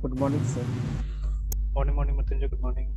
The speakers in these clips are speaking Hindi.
Good morning sir. Morning morning Mrityunjay, good morning.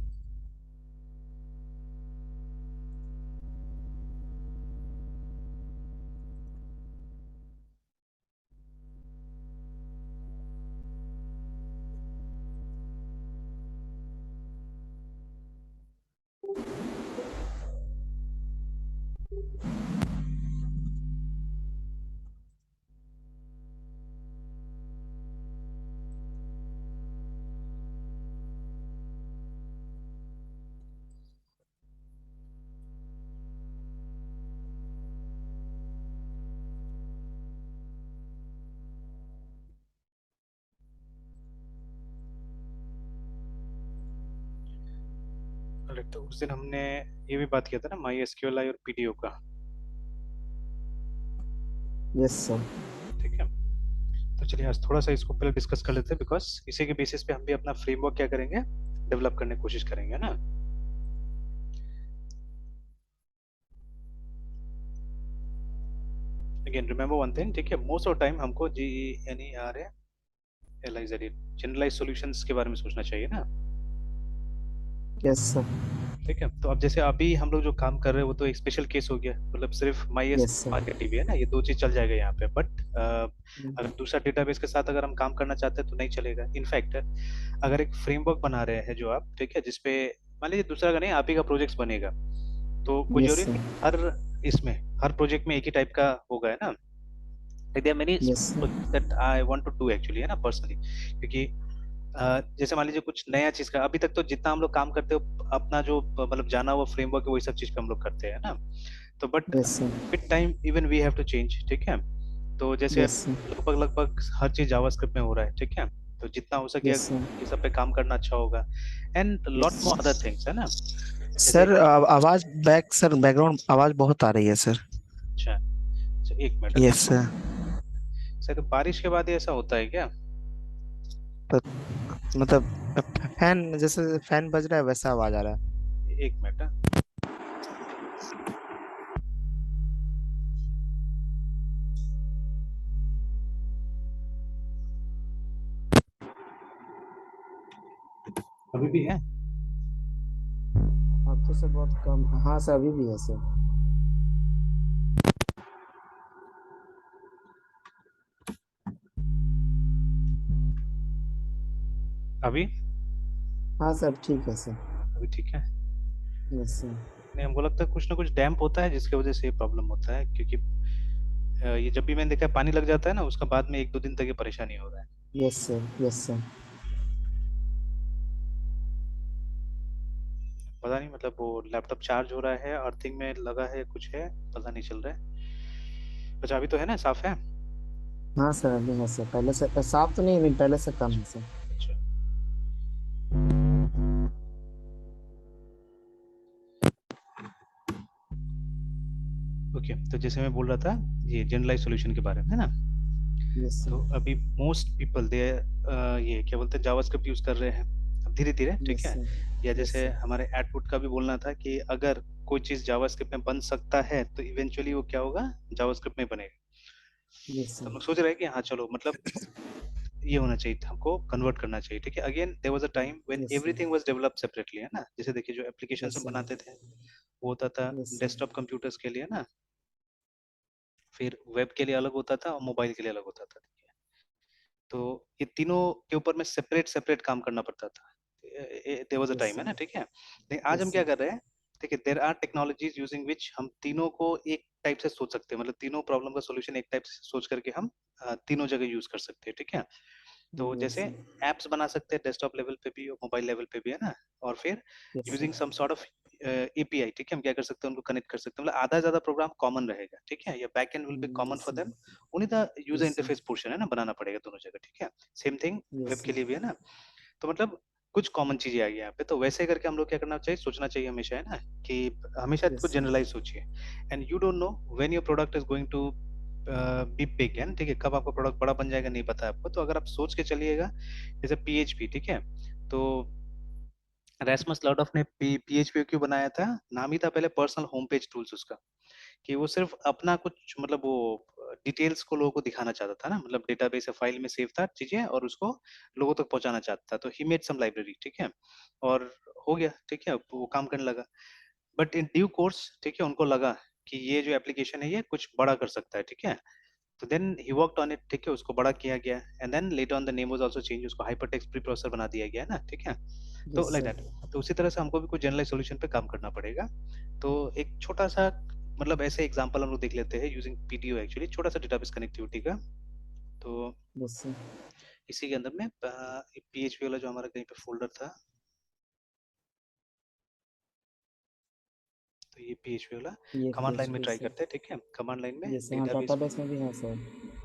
तो उस दिन हमने ये भी बात किया था ना, माई एसक्यूएल और पीडीओ का। Yes sir. ठीक है, तो चलिए आज थोड़ा सा इसको पहले डिस्कस कर लेते हैं, बिकॉज इसी के बेसिस पे हम भी अपना फ्रेमवर्क क्या करेंगे, डेवलप करने की कोशिश करेंगे ना। अगेन रिमेंबर वन थिंग, ठीक है, मोस्ट ऑफ टाइम हमको GENERALIZED जनरलाइज सॉल्यूशंस के बारे में सोचना चाहिए ना। Yes sir. ठीक है, तो अब जैसे अभी हम लोग जो काम कर रहे हैं वो तो एक स्पेशल केस हो गया, मतलब सिर्फ माई एस यस सर। मार्केट टीवी है ना, ये दो चीज चल जाएगा यहाँ पे। बट अगर दूसरा डेटाबेस के साथ अगर हम काम करना चाहते हैं तो नहीं चलेगा। इनफैक्ट अगर एक फ्रेमवर्क बना रहे हैं जो आप, ठीक है, जिसपे मान लीजिए दूसरा का नहीं, आप ही का प्रोजेक्ट बनेगा, तो कोई यस जरूरी सर। नहीं इसमें हर प्रोजेक्ट में एक ही टाइप का होगा, है ना। There are many yes sir. That I want to do actually, है ना, पर्सनली। क्योंकि जैसे मान लीजिए कुछ नया चीज का, अभी तक तो जितना हम लोग काम करते हो अपना जो मतलब जाना हुआ फ्रेमवर्क है वही सब चीज पे हम लोग करते हैं ना। तो but yes sir. With time even we have to change, ठीक है। तो जैसे यस सर। लगभग लगभग हर चीज जावास्क्रिप्ट में हो रहा है, ठीक है, तो जितना हो सके यस सर। ये सब पे काम करना अच्छा होगा। And lot more other things, है ना। जैसे सर आवाज सर बैकग्राउंड आवाज बहुत आ रही है सर। अच्छा अच्छा, एक मिनट यस सर। शायद बारिश के बाद ही ऐसा होता है क्या। तो मतलब फैन जैसे फैन बज रहा है वैसा आवाज आ रहा है। एक मिनट हाँ। अभी भी है। अब तो सर बहुत कम। हाँ सर अभी भी है सर। अभी हाँ सर ठीक है सर। अभी ठीक है। Yes sir. नहीं, हमको लगता है कुछ ना कुछ डैम्प होता है जिसकी वजह से ये प्रॉब्लम होता है, क्योंकि ये जब भी मैंने देखा है पानी लग जाता है ना, उसका बाद में एक दो दिन तक ये परेशानी हो रहा है। Yes sir. Yes sir. पता नहीं, मतलब वो लैपटॉप चार्ज हो रहा है, अर्थिंग में लगा है, कुछ है, पता नहीं चल रहा है। अच्छा अभी तो है ना, साफ है। हाँ सर अभी है सर। पहले से साफ तो नहीं, पहले से कम है सर। अच्छा, ओके, तो जैसे मैं बोल रहा था ये जनरलाइज सॉल्यूशन के बारे में, है ना। Yes sir. तो अभी मोस्ट पीपल दे ये क्या बोलते हैं, जावास्क्रिप्ट यूज कर रहे हैं अब धीरे धीरे, ठीक यस है। सर। या यस जैसे सर। हमारे एटवुड का भी बोलना था कि अगर कोई चीज जावास्क्रिप्ट में बन सकता है तो इवेंचुअली वो क्या होगा, जावास्क्रिप्ट में बनेगा। यस तो सर। हम लोग सोच रहे हैं कि हाँ चलो, मतलब ये होना चाहिए था, हमको कन्वर्ट करना चाहिए, ठीक है। Again there was a time when yes sir. Everything was developed separately, है ना। जैसे देखिए जो एप्लीकेशन यस हम सर। बनाते थे वो होता था यस सर। डेस्कटॉप कंप्यूटर्स के लिए ना, फिर वेब के लिए अलग होता था और मोबाइल के लिए अलग होता था, ठीक है। तो ये तीनों के ऊपर में सेपरेट सेपरेट काम करना पड़ता था। There was a yes time, है सर। ना, ठीक है। लेकिन आज हम यस क्या सर। कर रहे हैं, ठीक है, there are technologies using which हम तीनों को एक टाइप से सोच सकते हैं, मतलब तीनों प्रॉब्लम का सॉल्यूशन एक टाइप से सोच करके हम तीनों जगह यूज कर सकते हैं, ठीक है। तो यस जैसे सर। एप्स बना सकते हैं डेस्कटॉप लेवल पे भी और मोबाइल लेवल पे भी, है ना। और फिर yes using sir. Some sort of API, ठीक है, हम क्या कर सकते हैं, उनको कनेक्ट कर सकते हैं, मतलब आधा से ज्यादा प्रोग्राम कॉमन रहेगा, ठीक है, या back and will be common yes for sir. Them. Only the user yes sir. Interface portion, है ना, बनाना पड़ेगा दोनों जगह, ठीक है। सेम थिंग यस वेब के सर। लिए भी, है ना। तो मतलब कुछ कॉमन चीजें आ गई यहाँ पे, तो वैसे करके हम लोग क्या करना चाहिए, सोचना चाहिए हमेशा, है ना, कि हमेशा यस कुछ सर। जनरलाइज सोचिए। And you don't know when your product is going to be big, है, ठीक है, कब आपका प्रोडक्ट बड़ा बन जाएगा नहीं पता है आपको। तो अगर आप सोच के चलिएगा, जैसे पीएचपी, ठीक है, तो रैसमस लर्डॉफ ने पीएचपी क्यों बनाया था, नाम ही था पहले पर्सनल होम पेज टूल्स उसका, कि वो सिर्फ अपना कुछ मतलब वो डिटेल्स को लोगों को दिखाना चाहता था ना, मतलब डेटाबेस या फाइल में सेव था चीजें और उसको लोगों तक पहुंचाना चाहता था, तो ही मेड सम लाइब्रेरी, ठीक है, और हो गया, ठीक है, वो काम करने लगा। बट इन ड्यू कोर्स, ठीक है, उनको लगा कि ये जो एप्लीकेशन है ये कुछ बड़ा कर सकता है, ठीक है, तो then he worked on it, ठीक है, उसको बड़ा किया गया, and then later on the name was also change, उसको हाइपरटेक्स्ट प्री प्रोसेसर बना दिया गया है ना, ठीक है, तो यस लाइक सर। दैट। तो उसी तरह से हमको भी कोई जनरलाइज सॉल्यूशन पे काम करना पड़ेगा। तो एक छोटा सा, मतलब ऐसे एग्जांपल हम लोग देख लेते हैं यूजिंग पीडीओ, एक्चुअली छोटा सा डेटाबेस कनेक्टिविटी का। तो यस सर। इसी के अंदर में पीएचपी वाला जो हमारा कहीं पे फोल्डर था, तो ये पीएचपी वाला ये कमांड लाइन में PHP ट्राई सर। करते हैं, ठीक है, कमांड लाइन में यस, हाँ डेटाबेस डाटाबेस में भी है सर।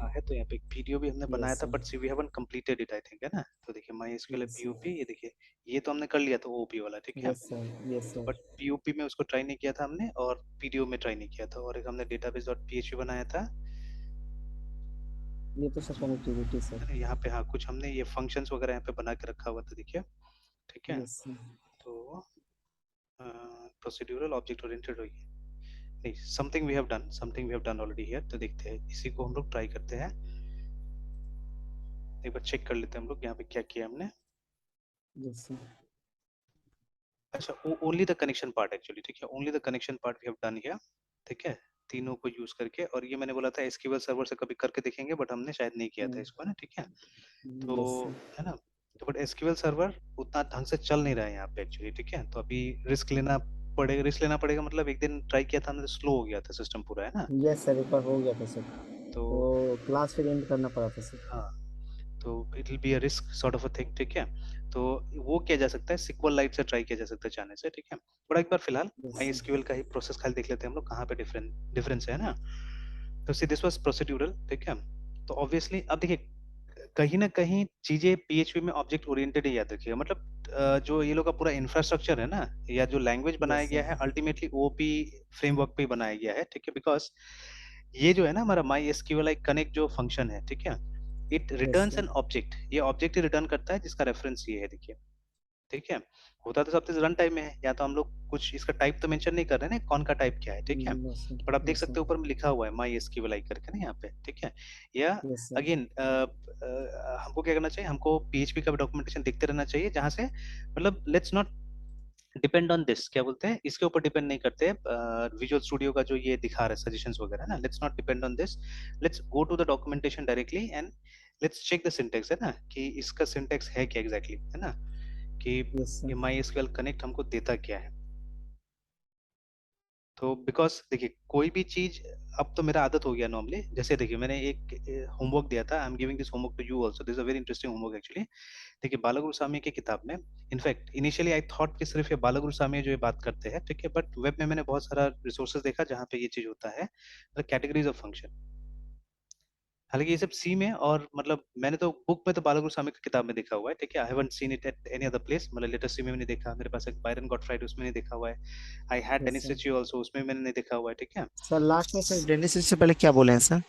है, तो यहाँ पे एक पीडीओ भी हमने बनाया यस था, sir. But see we haven't completed it, I think, है ना। तो देखिए my SQL yes sir. POP, ये देखिए ये तो हमने कर लिया था ओपी वाला, ठीक है, यस सर। यस तो सर। बट पीओपी में उसको ट्राई नहीं किया था हमने, और पीडीओ में ट्राई नहीं किया था, और एक हमने डेटाबेस डॉट पीएचपी बनाया था, ये तो सर कनेक्टिविटी सर। है ना, यहाँ पे हाँ कुछ हमने ये फंक्शंस वगैरह यहाँ पे बना के रखा हुआ था, देखिए, ठीक है, यस सर। तो प्रोसीड्यूरल ऑब्जेक्ट ओरिएंटेड हुई नहीं, something we have done already here, तो देखते हैं इसी को हम लोग ट्राई करते हैं, एक बार चेक कर लेते हैं हम लोग यहाँ पे क्या किया हमने। Yes sir. अच्छा, only the connection part actually, ठीक है, only the connection part we have done here, ठीक है, तीनों को यूज करके, और ये मैंने बोला था एसक्यूएल सर्वर से कभी करके देखेंगे, बट हमने शायद नहीं किया था इसको ना, ठीक है, तो यस सर। है ना, तो बट एसक्यूएल सर्वर उतना ढंग से चल नहीं रहा है यहाँ पे एक्चुअली, ठीक है, तो अभी रिस्क लेना पड़ेगा, मतलब एक दिन ट्राई किया था हमने, स्लो हो गया था सिस्टम पूरा, है ना, यस सर, एक बार हो गया था सर। तो तो क्लास फिर एंड करना पड़ा था सर। हाँ, तो it will be a risk sort of a thing, ठीक है, तो वो किया जा सकता है सिक्वल लाइट से, ट्राई किया जा सकता है चाहने से, ठीक है, बट एक बार फिलहाल यस माई सर। एसक्यूएल का ही प्रोसेस खाली देख लेते हैं हम लोग, कहाँ पे डिफरेंस है ना। तो सी दिस वाज प्रोसीड्यूरल, ठीक है, तो ऑब्वियसली अब देखिए कहीं ना कहीं चीजें पीएचपी में ऑब्जेक्ट ओरिएंटेड ही याद रखिएगा, मतलब जो ये लोग का पूरा इंफ्रास्ट्रक्चर है ना, या जो लैंग्वेज बनाया यस गया सर। है अल्टीमेटली ओपी फ्रेमवर्क पे ही बनाया गया है, ठीक है, बिकॉज ये जो है ना हमारा माई एसक्यूएल लाइक कनेक्ट जो फंक्शन है, ठीक है, it yes returns sir. An object, ये ऑब्जेक्ट ही रिटर्न करता है जिसका रेफरेंस ये है, देखिए, ठीक है, होता तो सब चीज रन टाइम में है, या तो हम लोग कुछ इसका टाइप तो मेंशन नहीं कर रहे हैं कौन का टाइप क्या है, ठीक है, यस सर। बट आप देख यस सकते सर। हो ऊपर में लिखा हुआ है माई एसक्यूएल करके ना यहाँ पे, ठीक है, या यस सर। अगेन हमको क्या करना चाहिए, हमको पीएचपी का डॉक्यूमेंटेशन देखते रहना चाहिए, जहां से मतलब let's not depend on this, क्या बोलते हैं, इसके ऊपर डिपेंड नहीं करते, विजुअल स्टूडियो का जो ये दिखा रहा है सजेशंस वगैरह ना, let's not depend on this, let's go to the documentation directly and let's check the syntax, है ना, कि इसका सिंटेक्स है क्या एग्जैक्टली exactly, है ना, कि यस ये सर। माई एसक्यूएल कनेक्ट हमको देता क्या है। तो बिकॉज देखिए कोई भी चीज, अब तो मेरा आदत हो गया नॉर्मली, जैसे देखिए मैंने एक होमवर्क दिया था, I am giving this homework to you also, this a very interesting homework actually. देखिए बालागुरु स्वामी की किताब में, इनफैक्ट इनिशियली आई थॉट कि सिर्फ ये बालागुरु स्वामी जो ये बात करते हैं, ठीक है, बट वेब में मैंने बहुत सारा रिसोर्सेज देखा जहाँ पे ये चीज होता है, कैटेगरीज ऑफ फंक्शन, हालांकि ये सब सी में, और मतलब मैंने तो बुक में तो बालागुरु स्वामी की किताब में देखा हुआ है, ठीक है, I haven't seen it at any other place, मतलब लेटेस्ट सी में नहीं देखा, मेरे पास एक बायरन गॉटफ्राइड उसमें नहीं देखा हुआ है, I had yes Dennis sir. Ritchie also, उसमें मैंने नहीं देखा हुआ है, ठीक है, सर लास्ट में सर डेनिस से पहले क्या बोले हैं सर?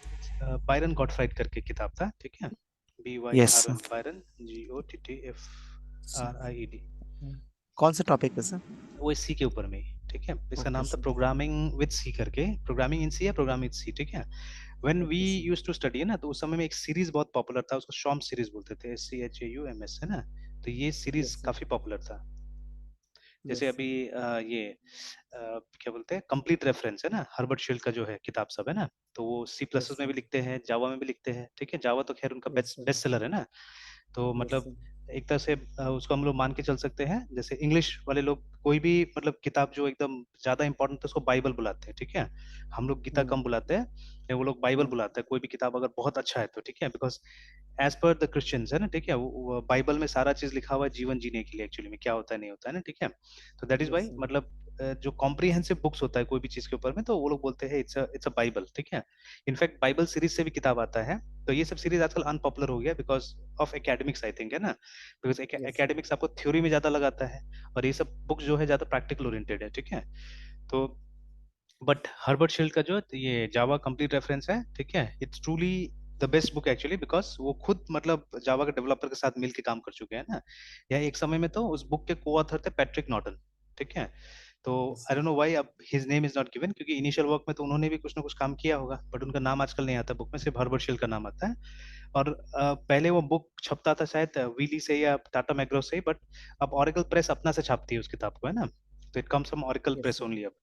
बायरन गॉटफ्राइड करके किताब था, ठीक है, B Y yes R sir. N Byron, GOTT FRIED, कौन सा टॉपिक पे सर? वो सी के ऊपर में ही, ठीक है, इसका ओके नाम था सर। प्रोग्रामिंग विद सी करके, प्रोग्रामिंग इन सी या प्रोग्रामिंग विद सी, ठीक है, when we okay sir. Used to study है ना, तो उस समय में एक सीरीज बहुत पॉपुलर था, उसको शॉम सीरीज बोलते थे, SCHAUMS, है ना, तो ये सीरीज यस सर। काफी पॉपुलर था, जैसे यस अभी सर। ये क्या बोलते हैं कंप्लीट रेफरेंस है ना, हर्बर्ट शील्ड का जो है किताब सब है ना, तो वो सी प्लस यस में सर। भी लिखते हैं, जावा में भी लिखते हैं, ठीक है, जावा तो खैर उनका yes best sir. Best seller है ना, तो यस मतलब सर। एक तरह से उसको हम लोग मान के चल सकते हैं, जैसे इंग्लिश वाले लोग कोई भी मतलब किताब जो एकदम ज्यादा इंपॉर्टेंट है उसको बाइबल बुलाते हैं, ठीक है, हम लोग गीता कम बुलाते हैं, या वो लोग बाइबल हाँ। बुलाते हैं, कोई भी किताब अगर बहुत अच्छा है तो, ठीक है, because as per the Christians है ना, ठीक है, वो बाइबल में सारा चीज लिखा हुआ है जीवन जीने के लिए एक्चुअली में क्या होता है नहीं होता है ना, ठीक है, तो that is yes why sir. मतलब जो कॉम्प्रिहेंसिव बुक्स होता है कोई भी चीज के ऊपर में, तो वो लोग बोलते हैं इट्स अ बाइबल, ठीक है, इनफैक्ट बाइबल सीरीज से भी किताब आता है, तो ये सब सीरीज आजकल अनपॉपुलर हो गया because of academics, I think, है ना, बिकॉज यस सर। एकेडमिक्स आपको थ्योरी में ज्यादा लगाता है, और ये सब बुक जो है ज्यादा प्रैक्टिकल ओरिएंटेड है, ठीक है, तो बट हर्बर्ट शील्ड का जो ये जावा कंप्लीट रेफरेंस है, ठीक है, it's truly the best book actually, because वो खुद मतलब जावा के डेवलपर के साथ मिलके काम कर चुके हैं ना, या एक समय में तो उस बुक के को ऑथर थे पैट्रिक नॉर्टन, ठीक है, तो Yes, I don't know why अब his name is not given, क्योंकि इनिशियल वर्क में तो उन्होंने भी कुछ ना कुछ काम किया होगा, बट उनका नाम आजकल नहीं आता बुक में, सिर्फ हर्बर्ट शील का नाम आता है। और पहले वो बुक छपता था शायद वीली से या टाटा मैग्रो से, बट अब ओरेकल प्रेस अपना से छापती है उस किताब को, है ना। तो it comes from Oracle yes, press sir. Only अब।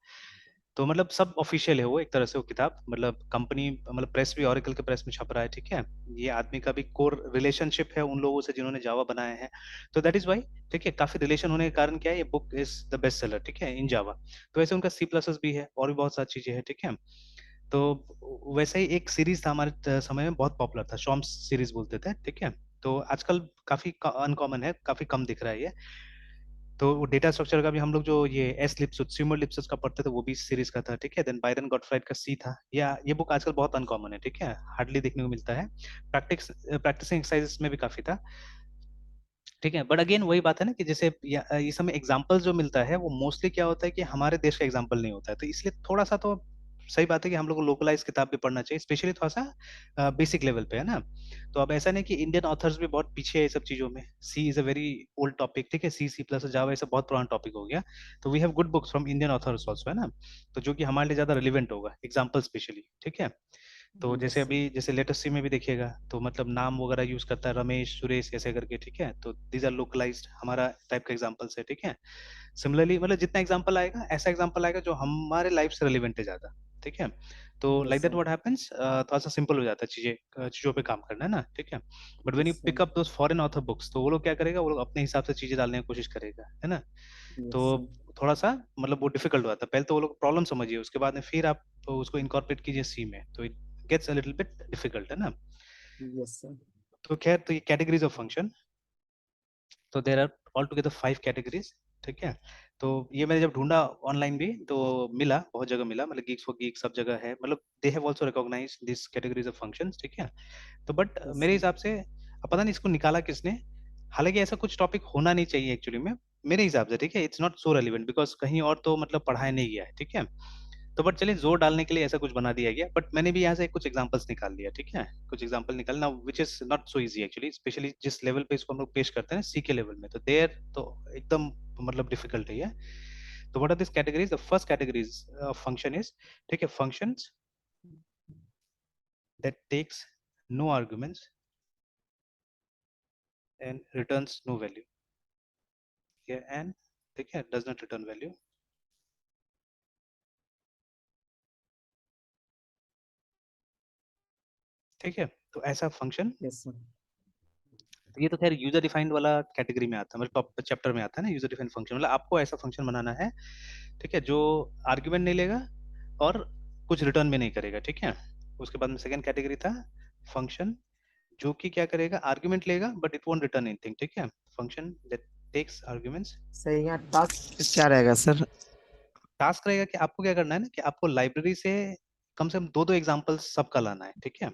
तो मतलब सब ऑफिशियल है वो एक तरह से वो किताब, मतलब कंपनी, मतलब प्रेस भी ओरेकल के प्रेस में छप रहा है, ठीक है। ये आदमी का भी कोर रिलेशनशिप है उन लोगों से जिन्होंने जावा बनाया है, तो दैट इज वाई, ठीक है। काफी रिलेशन होने के कारण क्या है, ये book is the best seller, ठीक है, इन जावा। तो ऐसे उनका सी प्लस भी है और भी बहुत सारी चीजें हैं, ठीक है। तो वैसे ही एक सीरीज था हमारे समय में बहुत पॉपुलर था, शॉम्स सीरीज बोलते थे, ठीक है। तो आजकल काफी अनकॉमन है, काफी कम दिख रहा है ये। तो वो डेटा स्ट्रक्चर का भी हम लोग जो ये एस लिप्सुस स्यूमर लिप्सुस का पढ़ते थे, वो भी सीरीज का था, ठीक है। देन बायरन गॉटफ्राइड का सी था, या ये बुक आजकल बहुत अनकॉमन है, ठीक है, हार्डली देखने को मिलता है। प्रैक्टिसिंग एक्सरसाइजेस में भी काफी था, ठीक है। बट अगेन वही बात है ना कि जैसे ये समय एग्जाम्पल जो मिलता है वो मोस्टली क्या होता है कि हमारे देश का एग्जाम्पल नहीं होता है, तो इसलिए थोड़ा सा तो सही बात है कि हम लोग को लोकलाइज किताब भी पढ़ना चाहिए, स्पेशली थोड़ा सा बेसिक लेवल पे, है ना। तो अब ऐसा नहीं कि इंडियन ऑथर्स भी बहुत पीछे है ये सब चीजों में, C is a very old topic, ठीक है, सी सी प्लस जावा ये सब बहुत पुराना टॉपिक हो गया। तो we have good books from Indian authors also, है ना। तो जो कि हमारे लिए ज्यादा रिलेवेंट होगा, एग्जाम्पल स्पेशली, ठीक है। तो Yes, जैसे sir. अभी जैसे लेटेस्ट सी में भी देखिएगा, तो मतलब नाम वगैरह यूज करता है रमेश सुरेश ऐसे करके, ठीक है। तो दीज आर लोकलाइज्ड हमारा टाइप का एग्जांपल्स है, ठीक है। सिमिलरली मतलब जितना एग्जांपल आएगा ऐसा एग्जांपल आएगा जो हमारे लाइफ से रिलेवेंट है ज्यादा, ठीक है। तो Yes, like that sir. What happens, थोड़ा सा सिंपल हो जाता है चीजें, चीजों पे काम करना है ना, ठीक है। But when Yes, you sir. Pick up those foreign author books, तो वो लोग क्या करेगा, वो लोग अपने हिसाब से चीजें डालने की कोशिश करेगा, है ना। Yes, तो sir. थोड़ा सा मतलब वो डिफिकल्ट हो जाता है, पहले तो वो लोग प्रॉब्लम समझिए, उसके बाद में फिर आप उसको इनकॉर्पोरेट कीजिए सी में, तो it gets a little bit difficult, है ना। Yes, sir. तो खैर, तो ये कैटेगरीज ऑफ फंक्शन, तो there are all together 5 categories, ठीक है। तो ये मैंने जब ढूंढा ऑनलाइन भी तो मिला, बहुत जगह मिला, मतलब गीक्स फॉर गीक सब जगह है, मतलब they have also recognise this categories of functions, ठीक है। तो बट Yes, मेरे sir. हिसाब से अब पता नहीं इसको निकाला किसने, हालांकि ऐसा कुछ टॉपिक होना नहीं चाहिए एक्चुअली में, मेरे हिसाब से, ठीक है। It's not so relevant because कहीं और तो मतलब पढ़ाया नहीं गया है, ठीक है। तो बट चलिए जोर डालने के लिए ऐसा कुछ बना दिया गया, बट मैंने भी यहाँ से कुछ एग्जांपल्स निकाल लिया, ठीक है। कुछ एग्जांपल निकालना which is not so easy actually, specially जिस लेवल पे इसको हम लोग पेश करते हैं सी के लेवल में, तो देर तो एकदम मतलब डिफिकल्ट है ये। तो what are this categories, the first categories of function is, ठीक है, functions that takes no arguments and returns no value, yeah, and ठीक है, does not return value, ठीक है। तो ऐसा फंक्शन, Yes, sir. ये तो खैर यूजर डिफाइंड वाला कैटेगरी में आता है, मतलब टॉप चैप्टर में आता है ना यूजर डिफाइंड फंक्शन, मतलब आपको ऐसा फंक्शन बनाना है, ठीक है, जो आर्ग्यूमेंट नहीं लेगा और कुछ रिटर्न भी नहीं करेगा, ठीक है। उसके बाद में सेकंड कैटेगरी था फंक्शन जो कि क्या करेगा, आर्ग्यूमेंट लेगा but it won't return anything, ठीक है। Function that takes arguments. Sir यहाँ टास्क क्या रहेगा सर? टास्क रहेगा कि आपको क्या करना है ना, कि आपको लाइब्रेरी से कम से कम दो दो एग्जाम्पल सबका लाना है, ठीक है।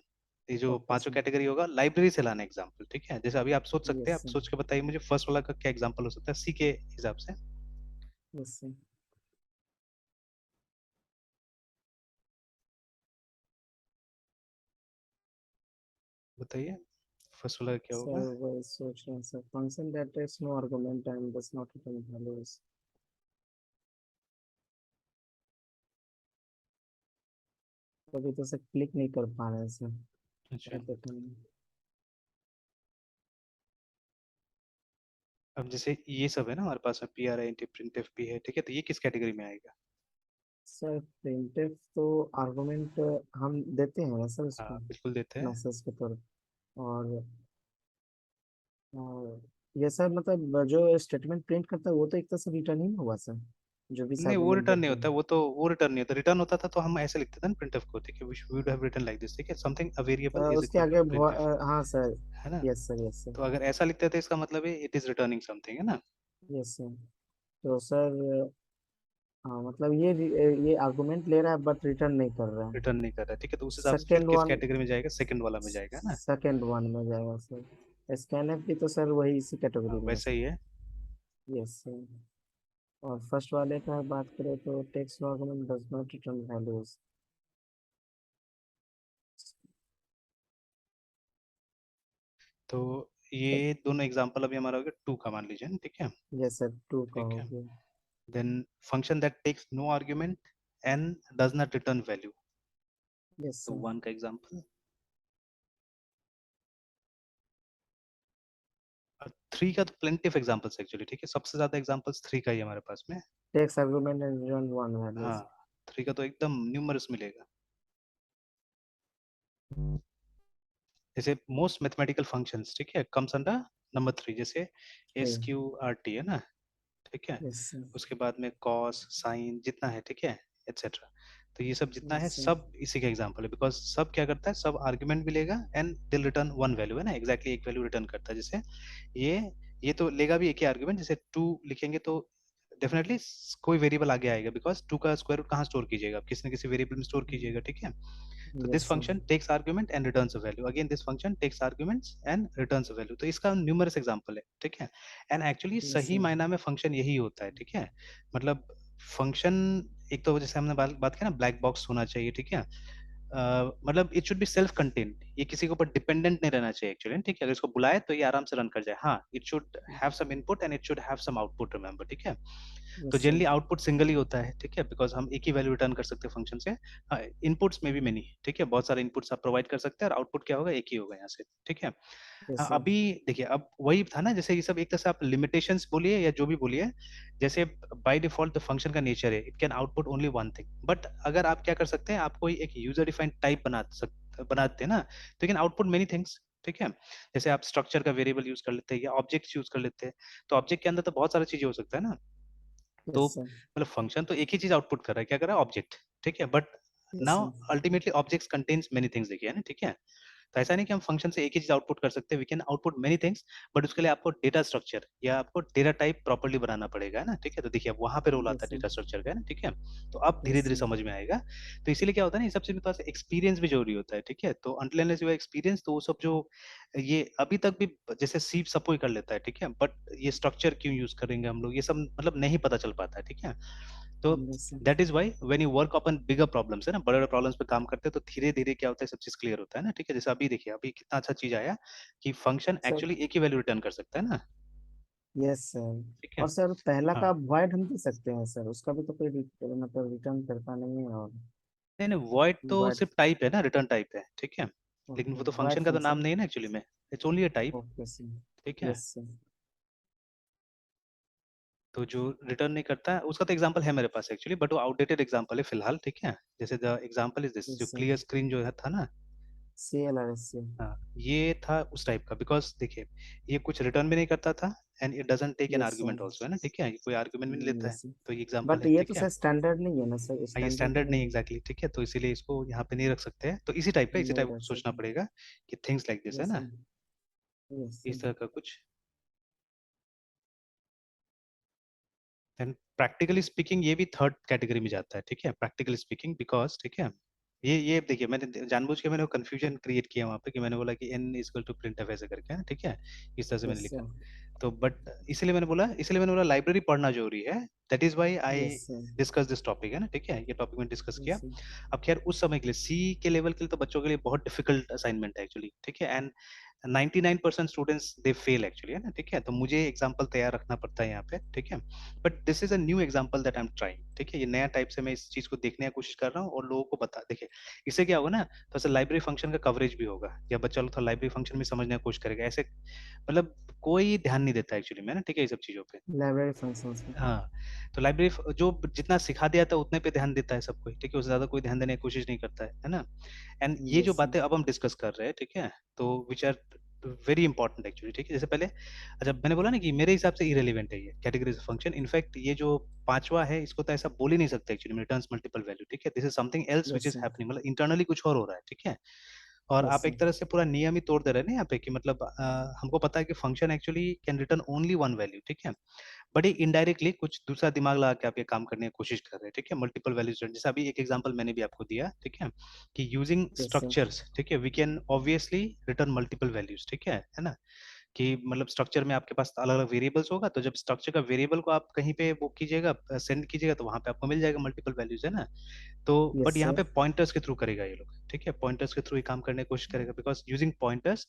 ये जो Okay, पांचों sir. कैटेगरी होगा लाइब्रेरी से लाना एग्जाम्पल, ठीक है। जैसे अभी आप सोच सकते Yes, हैं, आप sir. सोच के बताइए मुझे फर्स्ट वाला का क्या एग्जाम्पल हो सकता है सी के हिसाब से, Yes, sir. बताइए फर्स्ट वाला का क्या So, होगा। सोच रहे हैं sir, function that takes no argument and does not return values. अभी तो सर क्लिक नहीं कर पा रहे हैं सर। अच्छा, देखते हैं। अब जैसे ये सब है ना हमारे पास में पी आर आई प्रिंट एफ भी है, ठीक है, तो ये किस कैटेगरी में आएगा। सर प्रिंटफ तो आर्गुमेंट हम देते हैं ना सर हाँ उसको, बिल्कुल देते हैं। मैसेज के तौर पे। और ये सर मतलब जो स्टेटमेंट प्रिंट करता है वो तो एक तरह से रिटर्न ही हुआ सर, जो भी नहीं वो आर्गुमेंट रिटर्न नहीं देते होता, हैं। वो रिटर्न नहीं होता, रिटर्न होता था तो हम ऐसे लिखते थे ना प्रिंटफ को, ठीक है, we would have written like this, ठीक है, समथिंग अ वेरिएबल इज उसके इक्वल टू आगे प्रिंटफ, हाँ सर। है ना। Yes sir, yes sir. तो अगर ऐसा लिखते थे इसका मतलब है इट इज रिटर्निंग समथिंग, है ना। Yes sir. तो सर हाँ मतलब ये आर्गुमेंट ले रहा है बट रिटर्न नहीं कर रहा है। रिटर्न नहीं कर रहा है, ठीक है, तो उस हिसाब से फिर सेकेंड किस वन, कैटेगरी में जाएगा, सेकंड वाला में जाएगा ना। सेकेंड वन में जाएगा सर। स्कैनफ भी तो सर वही इसी हाँ कैटेगरी में है वैसा सर। ही है। Yes sir. और फर्स्ट वाले का बात करें तो text argument does not return values. तो ये दोनों एग्जांपल अभी हमारा हो गया टू का, मान लीजिए ना, ठीक है। यस सर, टू का ठीक हो है, गया। Then function that takes no argument and does not return value. yes तो sir, one का example. थ्री का तो plenty of examples एक्चुअली, ठीक है, सबसे ज्यादा examples थ्री का ही हमारे पास में. takes argument and return one हाँ, values. थ्री का तो एकदम न्यूमरस मिलेगा. जैसे मोस्ट मैथमेटिकल फंक्शंस, ठीक है, कम्स अंडर नंबर थ्री. जैसे S Okay, Q R T है ना, ठीक है. yes sir, उसके बाद में कॉस साइन जितना है, ठीक है, एटसेट्रा. तो ये सब जितना है yes sir, सब इसी का एग्जांपल है, बिकॉज सब क्या करता है, सब आर्गुमेंट भी लेगा एंड दिल रिटर्न वन वैल्यू, है ना, एग्जैक्टली एक वैल्यू रिटर्न करता है. जैसे ये ये तो लेगा भी एक ही आर्गुमेंट. जैसे टू लिखेंगे तो डेफिनेटली कोई वेरिएबल आगे आएगा, बिकॉज टू का स्क्वायर रूट कहाँ स्टोर कीजिएगा आप, किसी न किसी वेरिएबल में स्टोर कीजिएगा, ठीक है. तो yes this sir, function takes argument and returns a value. Again this function takes arguments and returns a value. तो इसका न्यूमरस एग्जांपल है, ठीक है. एंड एक्चुअली yes सही sir, मायना में फंक्शन यही होता है, ठीक है. मतलब फंक्शन, एक तो जैसे हमने बात की ना, ब्लैक बॉक्स होना चाहिए, ठीक है. मतलब it should be self contained, ये किसी के ऊपर डिपेंडेंट नहीं रहना चाहिए एक्चुअली, ठीक है. अगर इसको बुलाए तो ये आराम से रन कर जाए. हाँ, it should have some input and it should have some output, remember, ठीक है. तो yes sir, generally output single ही होता है, ठीक है, बिकॉज हम एक ही वैल्यू रिटर्न कर सकते हैं फंक्शन से. इनपुट्स में भी मेनी, ठीक है, बहुत सारे इनपुट्स आप प्रोवाइड कर सकते हैं और आउटपुट क्या होगा, एक ही होगा यहाँ से, ठीक है. yes हाँ, sir, अभी देखिए, अब वही था ना, जैसे ये सब एक तरह से आप लिमिटेशंस बोलिए या जो भी बोलिए. जैसे बाय डिफॉल्ट द फंक्शन का नेचर है, it can output only one thing. But अगर आप क्या कर सकते हैं, आप कोई एक यूजर डिफाइंड टाइप बनाते हैं ना, तो you can output many things, ठीक है. जैसे आप स्ट्रक्चर का वेरिएबल यूज कर लेते हैं या ऑब्जेक्ट यूज कर लेते हैं. तो ऑब्जेक्ट के अंदर तो बहुत सारी चीजें हो सकता है ना. तो yes sir, मतलब फंक्शन तो एक ही चीज आउटपुट कर रहा है, क्या कर रहा है, ऑब्जेक्ट, ठीक है. But yes now sir, ultimately objects contains many things, देखिए, है ना, ठीक है. तो ऐसा नहीं कि हम फंक्शन से एक ही चीज आउटपुट कर सकते हैं, we can output many things. But उसके लिए आपको डेटा स्ट्रक्चर या आपको डेटा टाइप प्रॉपर्ली बनाना पड़ेगा, है ना, ठीक है. तो देखिए अब वहां पे रोल आता yes है sir, डेटा स्ट्रक्चर का, है ना, ठीक है. तो अब धीरे yes धीरे sir, समझ में आएगा. तो इसीलिए क्या होता है ना, ये सब चीज में थोड़ा सा एक्सपीरियंस भी जरूरी होता है, ठीक है. तो अनटिल अनलेस यू एक्सपीरियंस, तो वो सब जो ये अभी तक भी जैसे सी सब कोई कर लेता है, ठीक है, बट ये स्ट्रक्चर क्यों यूज करेंगे हम लोग, ये सब मतलब नहीं पता चल पाता है, ठीक है. तो yes sir, that is why when you work upon bigger problems, है ना, बड़े बड़े प्रॉब्लम्स पे काम करते हैं, तो धीरे धीरे क्या होता है, सब चीज क्लियर होता है ना, ठीक है. जैसे अभी देखिए, अभी कितना अच्छा चीज आया कि फंक्शन sir, एक्चुअली एक ही वैल्यू रिटर्न कर सकता है ना, yes sir. ठीक है. और सर पहला हाँ, का void हम दे सकते हैं सर, उसका भी तो कोई मतलब रिटर्न करता नहीं है. और नहीं नहीं, वॉइड तो void, सिर्फ टाइप है ना, रिटर्न टाइप है, ठीक है. लेकिन okay, वो तो void फंक्शन का तो नाम function, नहीं है ना एक्चुअली में, it's only a type, okay sir, ठीक है. yes sir, तो जो रिटर्न नहीं करता है उसका तो एग्जांपल है मेरे पास एक्चुअली, बट वो आउटडेटेड एग्जांपल है फिलहाल, ठीक है. जैसे द एग्जांपल इज दिस, जो yes sir, क्लियर स्क्रीन जो है था ना. CLRS, हाँ, ये था उस टाइप का, बिकॉज देखिए ये कुछ रिटर्न भी नहीं करता था and it doesn't take an yes sir, argument also, है ना, ठीक है, ये कोई आर्गुमेंट भी नहीं लेता है. yes sir. तो ये एग्जांपल बट है, ये तो ठीक है. सर स्टैंडर्ड नहीं है ना सर, हाँ, ये स्टैंडर्ड स्टैंडर्ड नहीं नहीं एग्जैक्टली, ठीक है, तो इसीलिए इसको यहाँ पे नहीं रख सकते हैं. तो इसी टाइप का, इसी नहीं टाइप रह सोचना सकते. पड़ेगा कि थिंग्स लाइक दिस, है यस ना, सर, यस इस सर, तरह का कुछ. देन प्रैक्टिकली स्पीकिंग, ये भी थर्ड कैटेगरी में जाता है, ठीक है, प्रैक्टिकली स्पीकिंग, बिकॉज ठीक है, ये देखिए, मैंने जानबूझ के मैंने कंफ्यूजन क्रिएट किया वहाँ पे कि मैंने बोला कि n is equal to printf ऐसे करके, है ना, ठीक है, इस तरह से मैंने यस लिखा. सर, तो बट इसलिए मैंने बोला लाइब्रेरी पढ़ना जरूरी है. That is why I yes sir, discuss this topic, है ना, ठीक है, ये टॉपिक मैंने डिस्कस यस किया. सर, अब खैर उस समय के लिए सी के लेवल के लिए तो बच्चों के लिए बहुत डिफिकल्ट असाइनमेंट है एक्चुअली, ठीक है. And 99% students they fail actually, है ना, ठीक है. तो मुझे एग्जांपल तैयार रखना पड़ता है यहाँ पे, ठीक है. But this is a new example that I am trying, ठीक है. ये नया टाइप से मैं इस चीज को देखने की कोशिश कर रहा हूँ और लोगों को बता, देखिए इससे क्या होगा ना, थोड़ा सा लाइब्रेरी फंक्शन का कवरेज भी होगा, या बच्चा लोग थोड़ा लाइब्रेरी फंक्शन में समझने की कोशिश करेगा. ऐसे मतलब कोई ध्यान नहीं देता एक्चुअली में ना, ठीक है, ये सब चीजों पे. लाइब्रेरी फंक्शंस में. हाँ, तो लाइब्रेरी जो जितना सिखा दिया था उतने पे ध्यान देता है सब कोई, ठीक है, उससे ज्यादा कोई ध्यान देने की कोशिश नहीं करता है ना. एंड ये जो यस सर, बातें अब हम डिस्कस कर रहे हैं, ठीक है, तो which are very important actually, ठीक है. जैसे पहले, अच्छा, मैंने बोला ना कि मेरे हिसाब से इरेलीवेंट है ये कैटेगरीज फंक्शन. इनफैक्ट ये जो पांचवा है, इसको तो ऐसा बोल ही नहीं सकते एक्चुअली, रिटर्न्स मल्टीपल वैल्यू, ठीक है. This is something else which yes is sir, happening, मतलब इंटरनली कुछ और हो रहा है, ठीक है. और यस आप सर, एक तरह से पूरा नियम ही तोड़ दे रहे हैं ना यहाँ पे, कि मतलब हमको पता है कि function actually can return only one value, ठीक है. बट ये इनडायरेक्टली कुछ दूसरा दिमाग लगा के आप ये काम करने की कोशिश कर रहे हैं, ठीक है, मल्टीपल वैल्यूज. जैसे अभी एक एग्जांपल मैंने भी आपको दिया, ठीक है, कि यूजिंग यस सर, स्ट्रक्चर्स, ठीक है, we can obviously return multiple values, ठीक है ना. कि मतलब स्ट्रक्चर में आपके पास अलग अलग वेरिएबल्स होगा, तो जब स्ट्रक्चर का वेरिएबल को आप कहीं पे वो कीजिएगा, सेंड कीजिएगा, तो वहां पे आपको मिल जाएगा मल्टीपल वैल्यूज, है ना. तो बट यस यहाँ सर, पे पॉइंटर्स के थ्रू करेगा ये लोग, ठीक है, पॉइंटर्स के थ्रू ही काम करने की कोशिश करेगा, बिकॉज यूजिंग पॉइंटर्स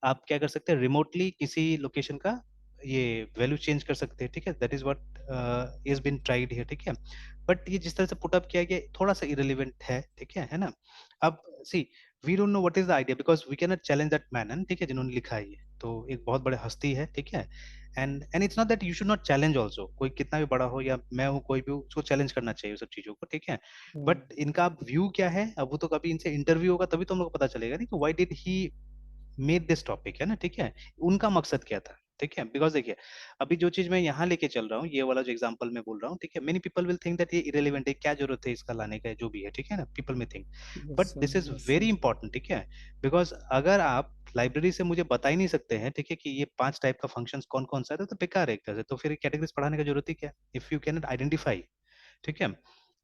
आप क्या कर सकते हैं, रिमोटली किसी लोकेशन का ये वैल्यू चेंज कर सकते हैं, ठीक है, that is what is been tried here, ठीक है। बट ये जिस तरह से पुटअप किया गया थोड़ा सा इरेलीवेंट है, है ना। अब see, we don't know what is the idea because we can not challenge that man, ठीक है, जिन्होंने लिखा है ये, तो एक बहुत बड़े हस्ती है, ठीक है। And it's not that you should not challenge also, कोई कितना भी बड़ा हो या मैं हूँ कोई भी हो, उसको चैलेंज करना चाहिए सब चीजों को, ठीक है। हम्म। बट इनका अब व्यू क्या है, अब वो तो कभी इनसे इंटरव्यू होगा तभी तो हम लोग को पता चलेगा नहीं कि why did he made this topic, है ना, ठीक है, उनका मकसद क्या था, ठीक है। बिकॉज देखिए अभी जो चीज मैं यहाँ लेके चल रहा हूँ, ये वाला जो एग्जांपल मैं बोल रहा हूँ, ठीक है, many people will think that ये इरेलीवेंट है, क्या जरूरत है इसका लाने का, जो भी है, ठीक है ना, पीपल में think, yes but sir, this is yes sir. Very important, ठीक है। बिकॉज अगर आप लाइब्रेरी से मुझे बता ही नहीं सकते हैं, ठीक है, कि ये 5 टाइप का फंक्शंस कौन कौन सा है, तो बेकार है एक तरह से, तो फिर कैटेगरीज पढ़ाने का जरूरत ही क्या है, इफ यू कैन आइडेंटिफाई, ठीक है।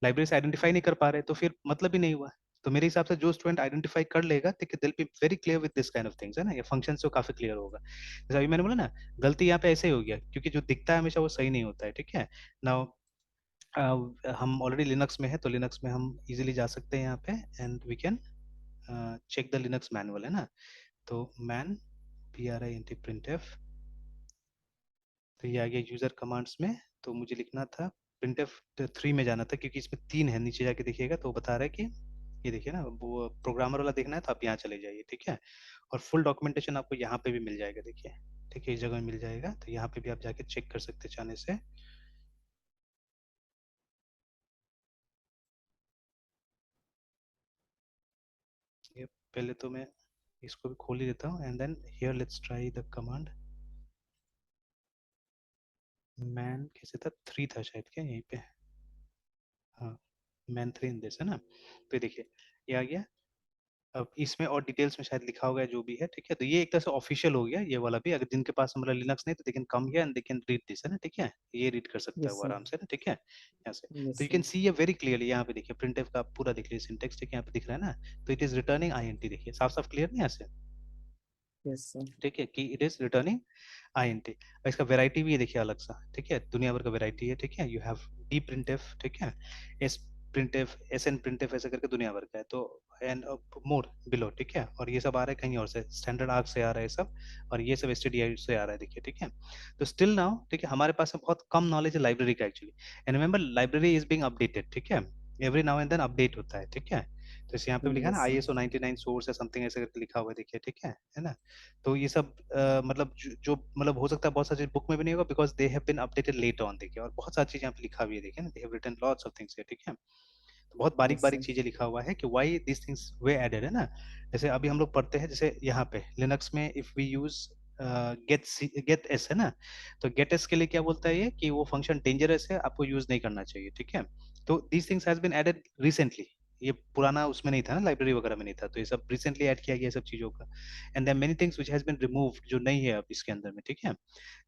लाइब्रेरी से आइडेंटिफाई नहीं कर पा रहे तो फिर मतलब ही नहीं हुआ। तो मेरे हिसाब से जो स्टूडेंट आइडेंटिफाई कर लेगा, ठीक है, दिल B very clear with this kind of things, है ना, ये फंक्शन से काफी क्लियर होगा। जैसे अभी मैंने बोला ना, गलती यहाँ पे ऐसे ही हो गया क्योंकि जो दिखता है हमेशा वो सही नहीं होता है, ठीक है। नाउ हम ऑलरेडी लिनक्स में है, तो लिनक्स में हम इजीली जा सकते हैं यहाँ पे and we can check the Linux manual, है ना। तो मैन print तो ये आ गया यूजर कमांड्स में। तो मुझे लिखना था printf 3 में जाना था क्योंकि इसमें 3 है, नीचे जाके देखिएगा तो वो बता रहा है कि ये देखिए ना, वो प्रोग्रामर वाला देखना है तो आप यहाँ चले जाइए, ठीक है। और फुल डॉक्यूमेंटेशन आपको यहाँ पे भी मिल जाएगा, देखिए, ठीक है, इस जगह में मिल जाएगा, तो यहाँ पे भी आप जाके चेक कर सकते हैं चाहने से। ये पहले तो मैं इसको भी खोल ही देता हूँ and then here let's try the command. Man कैसे था, 3 था शायद, क्या यहीं पे, हाँ, मैन 3 इन दिस, है ना। तो ये देखिए ये आ गया। अब इसमें और डिटेल्स में शायद लिखा होगा जो भी है, ठीक है। तो ये एक तरह से ऑफिशियल हो गया ये वाला भी, अगर जिनके पास मतलब लिनक्स नहीं तो they can come here and they can read this, है ना, ठीक है, ये रीड कर सकता है यस वो सर, आराम से ना, ठीक है, यहाँ से। यस तो यू कैन सर, सी ये वेरी क्लियरली, यहाँ पे देखिए प्रिंटफ का आप पूरा देख लीजिए सिंटेक्स, ठीक है, यहाँ पे दिख रहा है ना। तो इट इज रिटर्निंग आईएनटी, देखिए साफ साफ क्लियर नहीं यहाँ से, यस सर। ठीक है, कि इट इज रिटर्निंग आईएनटी। और इसका वैरायटी भी है देखिए अलग सा, ठीक है, दुनिया भर का वैरायटी है, ठीक है। यू हैव डी प्रिंटफ, ठीक है, s printf, s n printf, ऐसे करके दुनिया भर का है, तो एंड मोर बिलो, ठीक है। और ये सब आ रहा है कहीं और से, स्टैंडर्ड आर्क से आ रहा है सब, और ये सब एसटीडीआई से आ रहा है, देखिए, ठीक है। तो स्टिल नाउ, ठीक है, हमारे पास में बहुत कम नॉलेज है लाइब्रेरी का actually. And remember library is being updated, ठीक है, every now and then update होता है, ठीक है। तो इसे यहाँ पे भी लिखा है ना, यस सर, ISO 99 सोर्स या समथिंग ऐसे करके लिखा हुआ है, देखिए, ठीक है ना। तो ये सब मतलब जो मतलब हो सकता है बहुत सारी चीज बुक में भी नहीं होगा because they have been updated late on, देखिए, और बहुत सारी चीज यहाँ पे लिखा भी है, देखिए ना, they have written lots of things है, ठीक है। तो बहुत बारीक यस बारीक सर, चीजें लिखा हुआ है कि why this things were added, है ना। जैसे अभी हम लोग पढ़ते हैं, जैसे यहाँ पे लिनक्स में if we use gets, है ना, तो गेट एस के लिए क्या बोलता है ये कि वो फंक्शन डेंजरस है, आपको यूज नहीं करना चाहिए, ठीक है। तो these things has been added recently, ये पुराना उसमें नहीं था ना, लाइब्रेरी वगैरह में नहीं था, तो ये सब रिसेंटली ऐड किया गया सब चीजों का। And there many things which has been removed, जो नहीं है अब इसके अंदर में, ठीक है।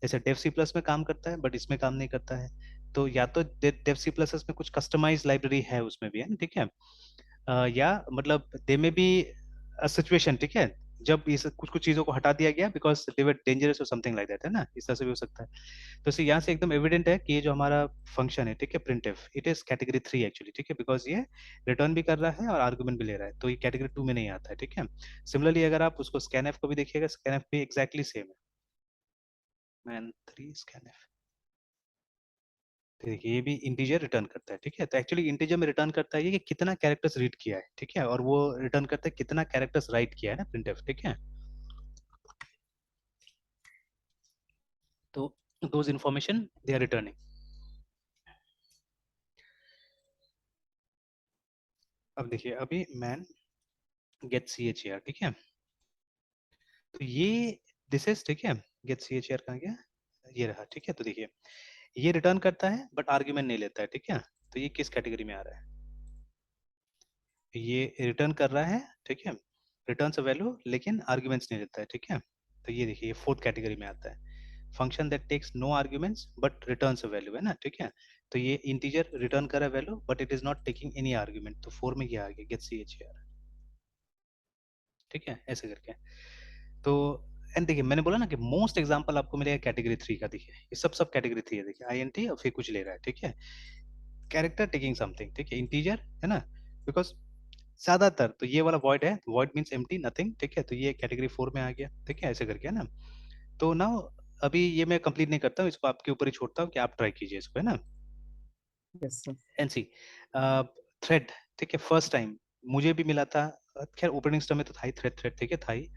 जैसे डेव सी प्लस में काम करता है बट इसमें काम नहीं करता है। तो या तो डेव सी प्लस में कुछ कस्टमाइज लाइब्रेरी है उसमें भी, है ना, ठीक है। या मतलब दे में बी सिचुएशन, ठीक है, जब इस कुछ कुछ चीजों को हटा दिया गया बिकॉज दे वर डेंजरस और समथिंग लाइक दैट, है ना, इस तरह से भी हो सकता है। तो इसे यहाँ से एकदम एविडेंट है कि ये जो हमारा फंक्शन है, ठीक है, printf, it is category 3 actually, ठीक है, बिकॉज ये रिटर्न भी कर रहा है और आर्गुमेंट भी ले रहा है, तो ये कैटेगरी 2 में नहीं आता है, ठीक है। सिमिलरली अगर आप उसको स्कैनएफ को भी देखिएगा, स्कैनएफ भी एग्जैक्टली सेम है, मैन 3 स्कैनएफ। तो देखिए ये भी इंटीजर रिटर्न करता है, ठीक है। तो एक्चुअली इंटीजर में रिटर्न करता है ये कि कितना कैरेक्टर्स रीड किया है, ठीक है, और वो रिटर्न करता है कितना कैरेक्टर्स राइट किया है ना, प्रिंटफ, ठीक है। तो those information they are returning. अब देखिए अभी man get c h r, ठीक है, तो ये दिस इज, ठीक है, गेट सी एच आर कहाँ गया, ये रहा, ठीक है। तो देखिए ये रिटर्न करता है बट आर्ग्यूमेंट नहीं लेता है, ठीक है। तो ये किस कैटेगरी में आ रहा है, ये रिटर्न कर रहा है, ठीक है, रिटर्न अ वैल्यू लेकिन आर्ग्यूमेंट्स नहीं लेता है, ठीक है। तो ये देखिए ये फोर्थ कैटेगरी में आता है, function that takes no arguments but returns a value, है ना, ठीक है। तो ये इंटीजर रिटर्न कर रहा है value but it is not taking any argument, तो 4 में ये आ गया गेट सी एच आर, ठीक है, ऐसे करके। तो एंड देखिए मैंने बोला ना कि मोस्ट एग्जांपल आपको मिलेगा कैटेगरी 3 का, देखिए ये सब कैटेगरी 3 है, देखिए आईएनटी और फिर कुछ ले रहा है, ठीक है, कैरेक्टर टेकिंग समथिंग, ठीक है, इंटीजर, है ना, बिकॉज ज्यादातर तो ये वाला वॉइड है, वॉइड मींस एम्प्टी नथिंग, ठीक है, तो ये कैटेगरी 4 में आ गया, ठीक है, ऐसे करके, है ना। तो नाउ अभी ये मैं कंप्लीट नहीं करता हूँ, इसको आपके ऊपर ही छोड़ता हूँ कि आप ट्राई कीजिए इसको, है ना। Yes sir. And C thread, ठीक है, फर्स्ट टाइम मुझे भी मिला था। खैर ओपनिंग स्टोर में तो था ही थ्रेड, थ्रेड ठीक है था ही,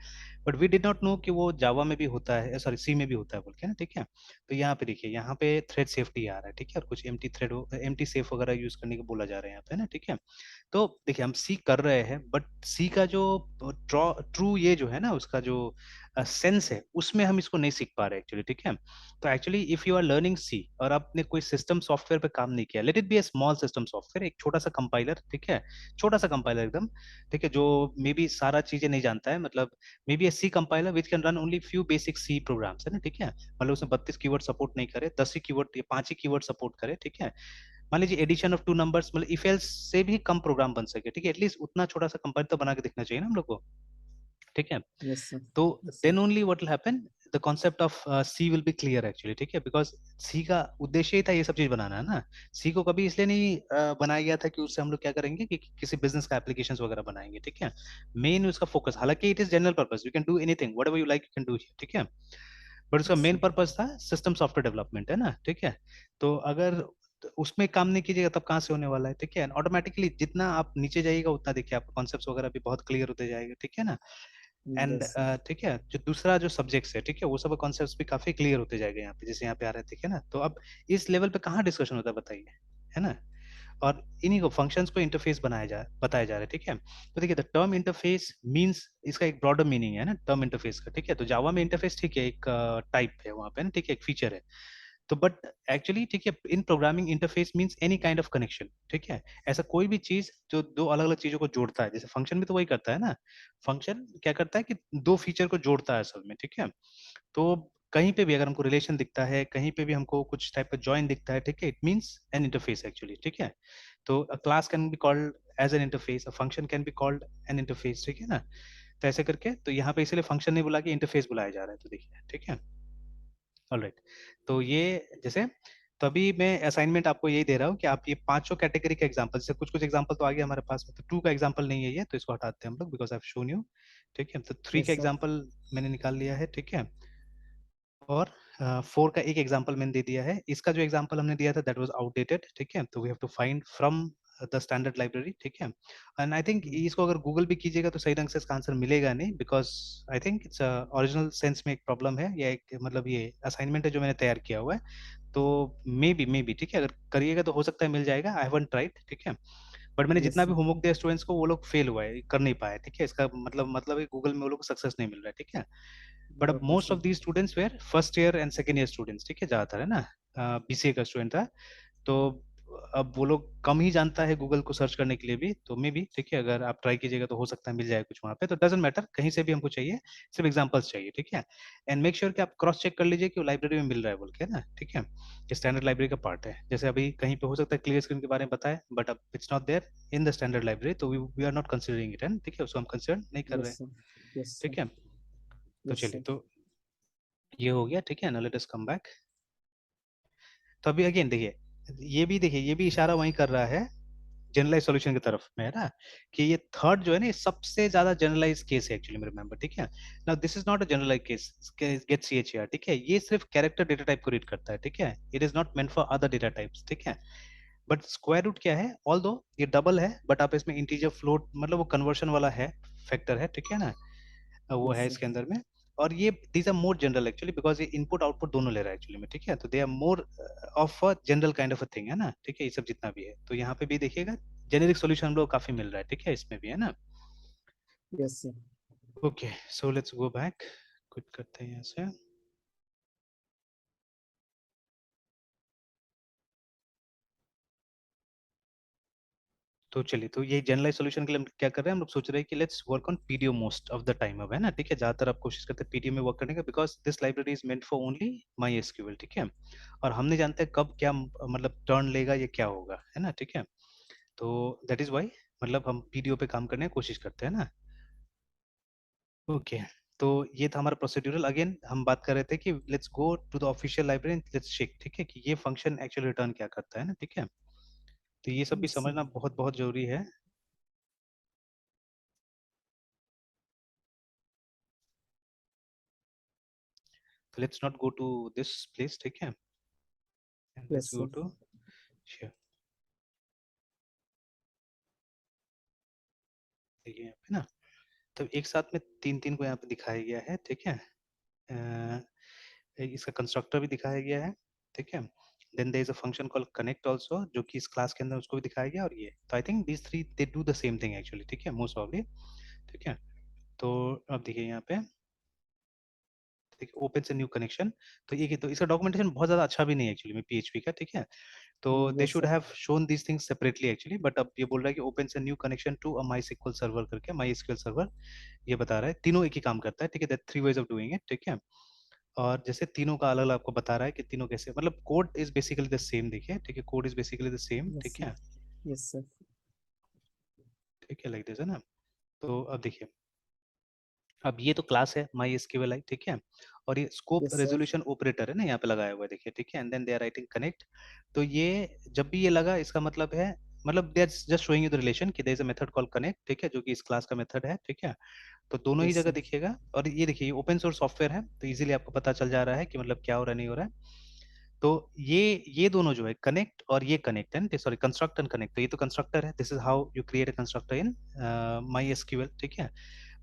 but we did not know कि वो जावा में भी होता है, सॉरी सी में भी होता है बोल के ना, ठीक है। तो यहाँ पे देखिए, यहाँ पे थ्रेड सेफ्टी आ रहा है, ठीक है, और कुछ एम्प्टी थ्रेड, एम्प्टी सेफ वगैरह यूज करने को बोला जा रहा है यहाँ पे ना, ठीक है। तो देखिए हम सी कर रहे हैं, बट सी का जो ट्रू ये जो है ना उसका जो सेंस है, उसमें हम इसको नहीं सीख पा रहे एक्चुअली, ठीक है। तो actually if you are learning C और आपने कोई सिस्टम सॉफ्टवेयर पे काम नहीं किया, let it be a small system software, एक छोटा सा कंपाइलर, ठीक है, छोटा सा कंपाइलर एकदम, ठीक है, जो मे बी सारा चीजें नहीं जानता है, मतलब maybe a C compiler which can run only few basic C programs, है ना, ठीक है। मतलब उसमें 32 कीवर्ड सपोर्ट नहीं करे, 10 ही कीवर्ड या 5 ही कीवर्ड सपोर्ट करे, ठीक है। मान लीजिए एडिशन ऑफ टू नंबर्स, मतलब इफ एल्स से भी कम प्रोग्राम बन सके, ठीक है, एटलीस्ट उतना छोटा सा कंपाइलर तो बना के देखना चाहिए ना हम लोग को, ठीक है। Yes sir. तो yes sir. Then only what will happen, the concept of C will be clear actually, ठीक है, बिकॉज सी का उद्देश्य ही था ये सब चीज बनाना, है ना। सी को कभी इसलिए नहीं बनाया गया था कि उससे हम लोग क्या करेंगे कि किसी बिजनेस का एप्लीकेशन वगैरह बनाएंगे, ठीक है। मेन उसका फोकस, हालांकि it is general purpose, you can do anything whatever you like, you can do, ठीक है, बट उसका यस मेन सर। पर्पस था सिस्टम सॉफ्टवेयर डेवलपमेंट, है ना, ठीक है। तो अगर उसमें काम नहीं कीजिएगा तब कहाँ से होने वाला है, ठीक है। ऑटोमेटिकली जितना आप नीचे जाइएगा उतना देखिए आपका कॉन्सेप्ट वगैरह भी बहुत क्लियर होते जाएगा, ठीक है ना। And yes sir. ठीक है, जो दूसरा जो सब्जेक्ट्स है, ठीक है, वो सब कॉन्सेप्ट्स भी काफी क्लियर होते जाएंगे यहाँ पे, जैसे यहाँ पे आ रहे हैं, ठीक है ना। तो अब इस लेवल पे कहाँ डिस्कशन होता है बताइए, है ना। और इन्हीं को फंक्शंस को इंटरफेस बताया जा रहा है, ठीक है। तो देखिए द टर्म इंटरफेस मींस, इसका एक ब्रॉडर मीनिंग है ना टर्म इंटरफेस का, ठीक है। तो जावा में इंटरफेस ठीक है, एक टाइप है वहाँ पे ना, ठीक है, एक फीचर है। तो बट एक्चुअली ठीक है, इन programming interface means any kind of connection, ठीक है। ऐसा कोई भी चीज जो दो अलग अलग चीजों को जोड़ता है, जैसे फंक्शन भी तो वही करता है ना। फंक्शन क्या करता है कि दो फीचर को जोड़ता है असल में, ठीक है। तो कहीं पे भी अगर हमको रिलेशन दिखता है, कहीं पे भी हमको कुछ टाइप का जॉइन दिखता है, ठीक है, it means an interface actually, ठीक है। तो a class can be called as an interface, a function can be called an interface, ठीक है ना। तो ऐसे करके, तो यहाँ पे इसलिए फंक्शन नहीं बुला के इंटरफेस बुलाया जा रहा है, तो देखिए, ठीक है। ऑलराइट। तो ये जैसे, तो अभी मैं असाइनमेंट आपको यही दे रहा हूँ कि आप ये पांचों कैटेगरी के एग्जांपल, जैसे कुछ कुछ एग्जांपल तो आ गया हमारे पास में, तो टू का एग्जांपल नहीं है ये, तो इसको हटाते हैं हम लोग, because I have shown you, ठीक है। तो थ्री का यस सर। एग्जांपल मैंने निकाल लिया है, ठीक है। और फोर का एक एग्जांपल मैंने दे दिया है। इसका जो एग्जांपल हमने दिया था दैट वाज आउटडेटेड, ठीक है। तो we have to find from the standard library, ठीक है। एंड आई थिंक इसको अगर गूगल भी कीजिएगा तो सही ढंग से इसका आंसर मिलेगा नहीं, because I think its original sense में एक प्रॉब्लम है, या एक मतलब ये असाइनमेंट है जो मैंने तैयार किया हुआ है। तो मे बी ठीक है, अगर करिएगा तो हो सकता है मिल जाएगा, आई हैवंट ट्राइड, ठीक है। बट मैंने यस जितना भी सर। होमवर्क दिया स्टूडेंट्स को, वो लोग फेल हुआ है, कर नहीं पाए, ठीक है। इसका मतलब गूगल में वो लोग सक्सेस नहीं मिल रहा है, ठीक है। बट अब okay most of sir. The students were first year and second year students, ठीक है, ज्यादातर, है ना। बीसीए का स्टूडेंट था। तो अब वो लोग कम ही जानता है गूगल को सर्च करने के लिए भी, तो मे भी ठीक है, अगर आप ट्राई कीजिएगा तो हो सकता है मिल जाए कुछ वहाँ पे। तो डजेंट मैटर, कहीं से भी हमको चाहिए, सिर्फ एग्जांपल्स चाहिए, ठीक है। एंड मेक श्योर कि आप क्रॉस चेक कर लीजिए कि वो लाइब्रेरी में मिल रहा है बोल के, है ना, ठीक है। ये स्टैंडर्ड लाइब्रेरी का पार्ट है, जैसे अभी कहीं पे हो सकता है क्लियर स्क्रीन के बारे में बताए, बट अब it's not there in the standard library, तो we are not considering it, है ना, ठीक है, उसको हम कंसिडर नहीं कर रहे यस हैं, सर। Yes sir. ठीक है। तो यस चलिए, सर। तो ये हो गया, ठीक है ना, लेट अस कम बैक। तो अभी अगेन देखिए, देखिए ये भी इशारा वहीं कर रहा है जनरलाइज सॉल्यूशन की तरफ में, है ना। कि ये थर्ड जो है ना, ये सबसे ज्यादा जनरलाइज केस है एक्चुअली, रिमेंबर, ठीक है। Now this is not a generalize case, get c h r, ठीक है। ये सिर्फ कैरेक्टर डेटा टाइप को रीड करता है, ठीक है। It is not meant for other data types, ठीक है। बट स्क्वायर रूट क्या है, ऑल दो ये डबल है, बट आप इसमें इंटीजर फ्लोट, मतलब वो कन्वर्शन वाला है, फैक्टर है, ठीक है ना। वो यस है सर। इसके अंदर में। और ये these are more general actually, because ये इनपुट आउटपुट दोनों ले रहा है एक्चुअली में, ठीक है। तो they are more of a general kind of a thing, है ना, ठीक है। ये सब जितना भी है, तो यहाँ पे भी देखिएगा जेनेरिक सॉल्यूशन हम लोग काफी मिल रहा है, ठीक है, इसमें भी, है ना। Yes sir. Okay, so let's go back, कुछ करते हैं यहाँ से। तो चलिए, तो ये जनरलाइज सॉल्यूशन के लिए हम क्या कर रहे हैं, हम लोग सोच रहे हैं कि let's work on PDO most of the time, अब, है ना, ठीक है। ज्यादातर आप कोशिश करते हैं पीडीओ में वर्क करने का, because this library is meant for only my SQL, ठीक है। और हम नहीं जानते कब क्या मतलब टर्न लेगा, ये क्या होगा, है ना, ठीक है। तो दैट इज वाई, मतलब हम पीडीओ पे काम करने की कोशिश करते हैं ना। ओके, तो ये था हमारा प्रोसीड्यूरल। अगेन हम बात कर रहे थे कि let's go to the official library, let's check, ठीक है, कि ये फंक्शन एक्चुअली रिटर्न क्या करता है ना, ठीक है। तो ये सब भी यस सर। समझना बहुत बहुत जरूरी है। तो let's not go to this place, ठीक है, and yes let's go sir. To share. देखिए यहाँ पे ना, तो एक साथ में तीन तीन को यहाँ पे दिखाया गया है, ठीक है। अ, इसका कंस्ट्रक्टर भी दिखाया गया है, ठीक है। Then there is a function called connect also, जो कि इस क्लास के अंदर उसको भी दिखाया गया, और ये तो I think these three they do the same thing actually, ठीक है, मोस्ट ऑफली, ठीक है। तो अब देखिए यहाँ पे, देखिए ओपन से न्यू कनेक्शन, तो ये तो इसका डॉक्यूमेंटेशन बहुत ज्यादा अच्छा भी नहीं है एक्चुअली में पीएचपी का, ठीक है। तो they yes should sir. Have shown these things separately actually, but अब ये बोल रहा है कि ओपन से new connection to a my SQL server करके, माई SQL सर्वर, ये बता रहा है तीनों एक ही काम करता है, ठीक है, that three ways of doing it, ठीक है। और जैसे तीनों का अलग अलग आपको बता रहा है कि तीनों कैसे, मतलब code is basically the same, देखिए, ठीक है, code is basically the same, yes ठीक सर। है, यस सर। ठीक है, लाइक दिस है ना। तो अब देखिए, अब ये तो क्लास है माई SQLi, ठीक है, और ये scope yes sir. Resolution operator है ना यहाँ पे लगाया हुआ है, देखिए, ठीक है, and then they are writing connect. तो ये जब भी ये लगा, इसका मतलब है, मतलब they are just showing you the relation कि there is a method called connect, ठीक है, जो कि इस क्लास का मेथड है, ठीक है। तो दोनों ही यस जगह सर। दिखेगा, और ये देखिए ये ओपन सोर्स सॉफ्टवेयर है, तो इजीली आपको पता चल जा रहा है कि मतलब क्या हो रहा है, नहीं हो रहा है। तो ये दोनों जो है कनेक्ट और ये कनेक्ट है, सॉरी कंस्ट्रक्ट एंड कनेक्ट, तो ये तो कंस्ट्रक्टर है, this is how you create a constructor in my SQL, ठीक है।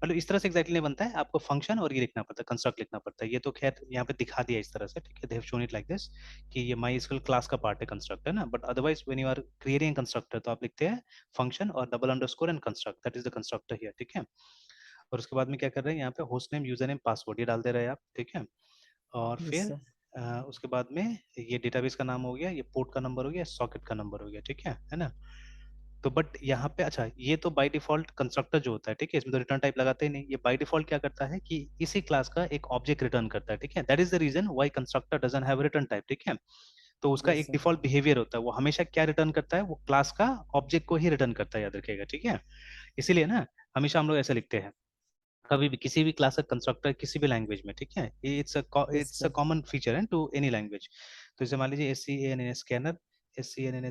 मतलब इस तरह से एक्जैक्टली नहीं बनता है, आपको फंक्शन और ये लिखना पड़ता है, कंस्ट्रक्ट लिखना पड़ता है, ये तो खैर यहाँ पे दिखा दिया इस तरह से, ठीक है, they have shown it like this कि ये माई SQL क्लास का पार्ट है कंस्ट्रक्ट, है ना, but otherwise when you are creating constructor तो आप लिखते हैं फंक्शन और double underscore and construct, that is the constructor here, ठीक है। और उसके बाद में क्या कर रहे हैं यहाँ पे, host name, user name, password ये डाल दे रहे हैं आप, ठीक है। और यस फिर सर। उसके बाद में ये डेटाबेस का नाम हो गया, ये पोर्ट का नंबर हो गया, सॉकेट का नंबर हो गया, ठीक है ना। तो बट यहाँ पे अच्छा, ये तो बाय डिफॉल्ट कंस्ट्रक्टर जो होता है, ठीक है, इसमें तो रिटर्न टाइप लगाते ही नहीं, ये बाय डिफॉल्ट क्या करता है कि इसी क्लास का एक ऑब्जेक्ट रिटर्न करता है, ठीक है, that is the reason why constructor doesn't have return type, ठीक है। तो उसका यस एक सर। डिफॉल्ट बिहेवियर होता है, वो हमेशा क्या रिटर्न करता है, वो क्लास का ऑब्जेक्ट को ही रिटर्न करता है, याद रखिएगा, ठीक है। इसीलिए ना हमेशा हम लोग ऐसे लिखते हैं, कभी भी किसी भी क्लास का कंस्ट्रक्टर किसी भी लैंग्वेज में, ठीक है, ये yes it's a sir. Common feature है टू एनी लैंग्वेज। तो जैसे मान लीजिए SCANN